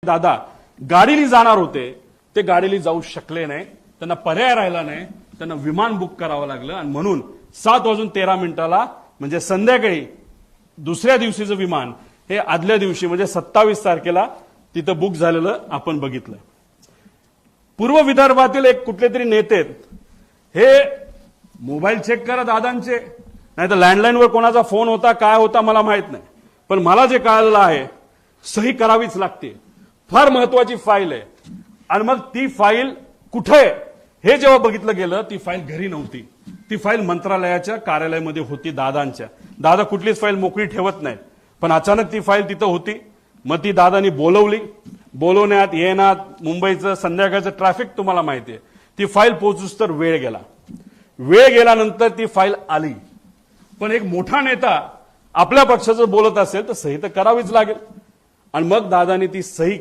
दादा गाडीने जाणार होते, ते गाडीने जाऊ शकले नाही, त्यांना पर्याय राहिला नाही, त्यांना विमान बुक करावं लागलं आणि म्हणून 7:13 म्हणजे संध्याकाळी दुसऱ्या दिवशीचं विमान हे आदल्या दिवशी म्हणजे 27 तारखेला तिथं बुक झालेलं आपण बघितलं. पूर्व विदर्भातील एक कुठले तरी नेते हे मोबाईल चेक करा दादांचे, नाही तर लँडलाईनवर कोणाचा फोन होता काय होता मला माहित नाही, पण मला जे कळालेलं आहे सही करावीच लागते, फार महत्वाची फाईल आहे. आणि मग ती फाईल कुठे हे जेव्हा बघितलं गेलं ती फाईल घरी नव्हती, ती फाईल मंत्रालयाच्या कार्यालयामध्ये होती दादांच्या. दादा कुठलीच फाईल मोकळी ठेवत नाहीत, पण अचानक ती फाईल तिथं होती. मग ती दादानी बोलवली, बोलवण्यात येण्यात मुंबईचं संध्याकाळचं ट्रॅफिक तुम्हाला माहिती आहे, ती फाईल पोहोचूस तर वेळ गेला. वेळ गेल्यानंतर ती फाईल आली, पण एक मोठा नेता आपल्या पक्षाचं बोलत असेल तर सही तर करावीच लागेल. आणि मग दादानी ती सही